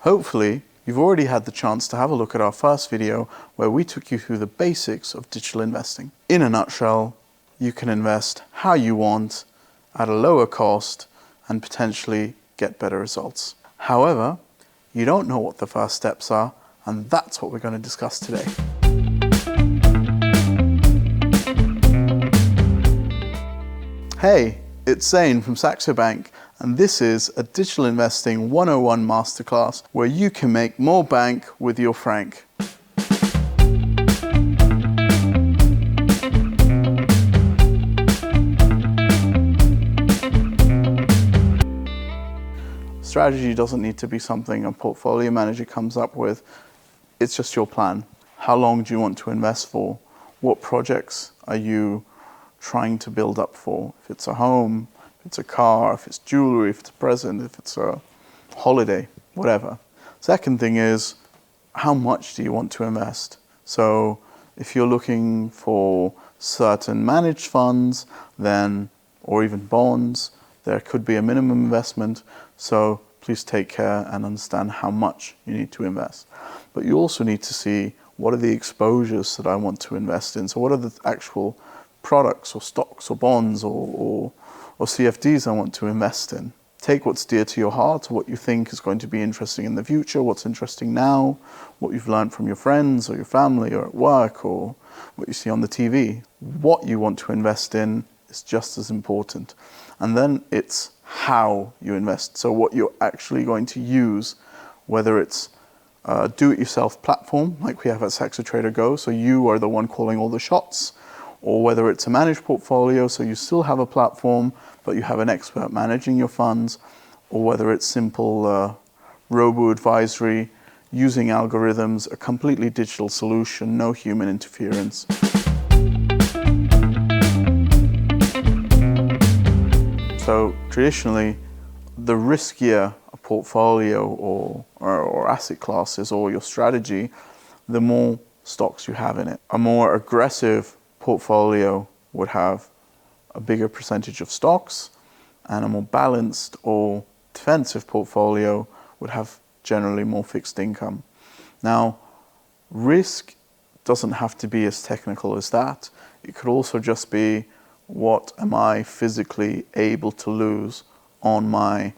Hopefully, you've already had the chance to have a look at our first video where we took you through the basics of digital investing. In a nutshell, you can invest how you want at a lower cost and potentially get better results. However, you don't know what the first steps are, and that's what we're going to discuss today. Hey, it's Zane from Saxo Bank, and this is a Digital Investing 101 Masterclass where you can make more bank with your franc. Strategy doesn't need to be something a portfolio manager comes up with. It's just your plan. How long do you want to invest for? What projects are you trying to build up for? If it's a home, if it's a car, if it's jewelry, if it's a present, if it's a holiday, whatever. Second thing is, how much do you want to invest? So if you're looking for certain managed funds, then, or even bonds, there could be a minimum investment. So please take care and understand how much you need to invest. But you also need to see what are the exposures that I want to invest in. So what are the actual products or stocks or bonds or CFDs I want to invest in. Take what's dear to your heart, what you think is going to be interesting in the future, what's interesting now, what you've learned from your friends or your family or at work or what you see on the TV. What you want to invest in is just as important. And then it's how you invest. So what you're actually going to use, whether it's a do-it-yourself platform like we have at Saxo Trader Go, so you are the one calling all the shots, or whether it's a managed portfolio, so you still have a platform, but you have an expert managing your funds, or whether it's simple robo-advisory, using algorithms, a completely digital solution, no human interference. So traditionally, the riskier a portfolio or asset classes or your strategy, the more stocks you have in it. A more aggressive portfolio would have a bigger percentage of stocks, and a more balanced or defensive portfolio would have generally more fixed income. Now, risk doesn't have to be as technical as that. It could also just be, what am I physically able to lose on my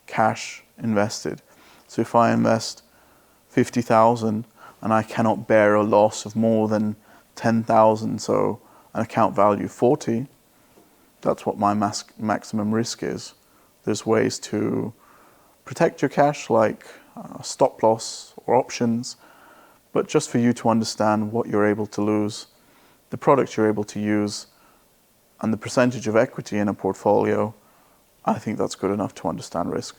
cash invested? So if I invest 50,000 and I cannot bear a loss of more than 10,000, so an account value 40, that's what my maximum risk is. There's ways to protect your cash, like stop loss or options, but just for you to understand what you're able to lose, the products you're able to use, and the percentage of equity in a portfolio, I think that's good enough to understand risk.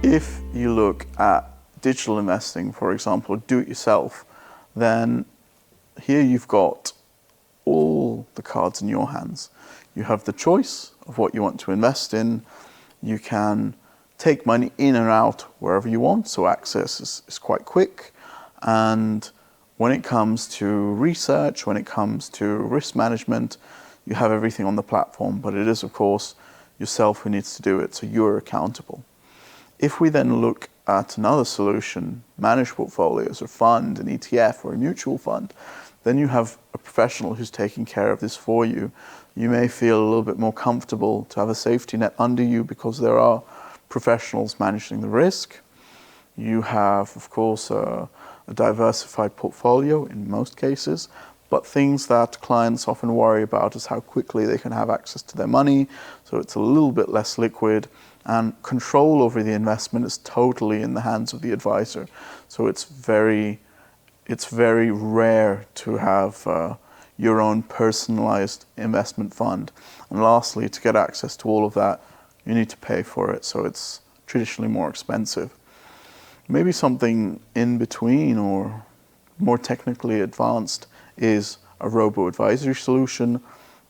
If you look at digital investing, for example, do it yourself, then here you've got all the cards in your hands. You have the choice of what you want to invest in. You can take money in and out wherever you want, so access is quite quick. And when it comes to research, when it comes to risk management, you have everything on the platform, but it is, of course, yourself who needs to do it, so you're accountable. If we then look at another solution, managed portfolios, or fund, an ETF, or a mutual fund, then you have a professional who's taking care of this for you. You may feel a little bit more comfortable to have a safety net under you because there are professionals managing the risk. You have, of course, a diversified portfolio in most cases, but things that clients often worry about is how quickly they can have access to their money, so it's a little bit less liquid, and control over the investment is totally in the hands of the advisor. So it's very rare to have your own personalized investment fund. And lastly, to get access to all of that, you need to pay for it, so it's traditionally more expensive. Maybe something in between or more technically advanced is a robo-advisory solution.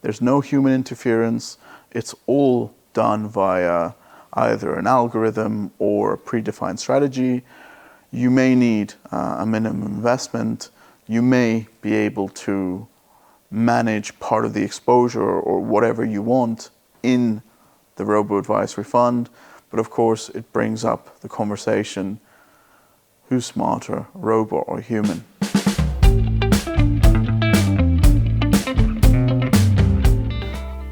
There's no human interference. It's all done via either an algorithm or a predefined strategy. You may need a minimum investment. You may be able to manage part of the exposure or whatever you want in the robo-advisory fund. But of course, it brings up the conversation, who's smarter, robot or human?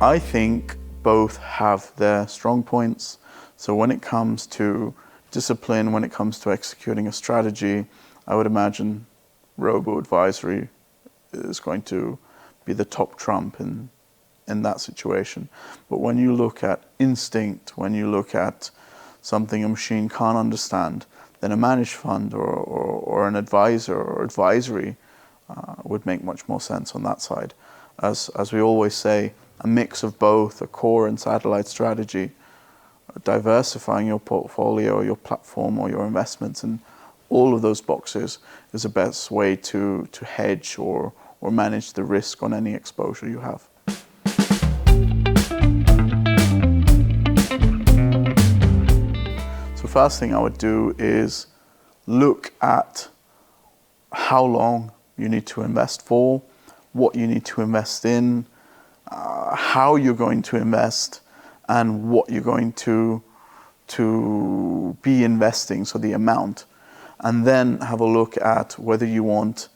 I think both have their strong points. So when it comes to discipline, when it comes to executing a strategy, I would imagine robo-advisory is going to be the top trump in that situation. But when you look at instinct, when you look at something a machine can't understand, then a managed fund or an advisor or advisory would make much more sense on that side. As we always say, a mix of both, a core and satellite strategy, diversifying your portfolio, your platform or your investments in all of those boxes is the best way to hedge or manage the risk on any exposure you have. So first thing I would do is look at how long you need to invest for, what you need to invest in, how you're going to invest, and what you're going to be investing, so the amount. And then have a look at whether you want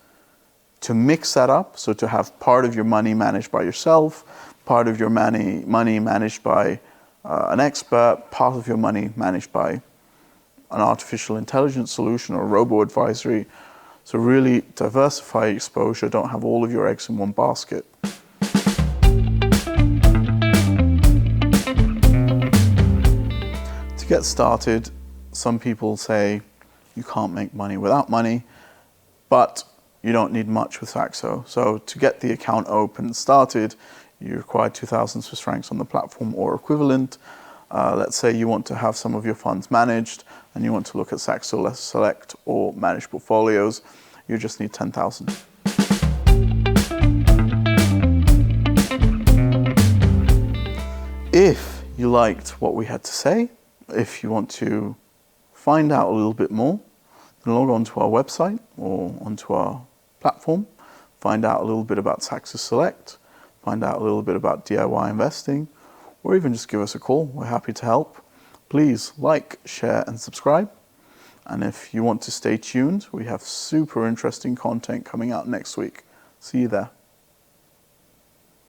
to mix that up, so to have part of your money managed by yourself, part of your money managed by an expert, part of your money managed by an artificial intelligence solution or robo-advisory. So really diversify your exposure, don't have all of your eggs in one basket. To get started, some people say you can't make money without money, but you don't need much with Saxo. So to get the account open and started, you require 2,000 Swiss francs on the platform or equivalent. Let's say you want to have some of your funds managed and you want to look at Saxo Select or managed portfolios, you just need 10,000. If you liked what we had to say, if you want to find out a little bit more, then log on to our website or onto our platform, find out a little bit about Saxo Select, find out a little bit about DIY investing, or even just give us a call. We're happy to help. Please like, share, and subscribe. And if you want to stay tuned, we have super interesting content coming out next week. See you there.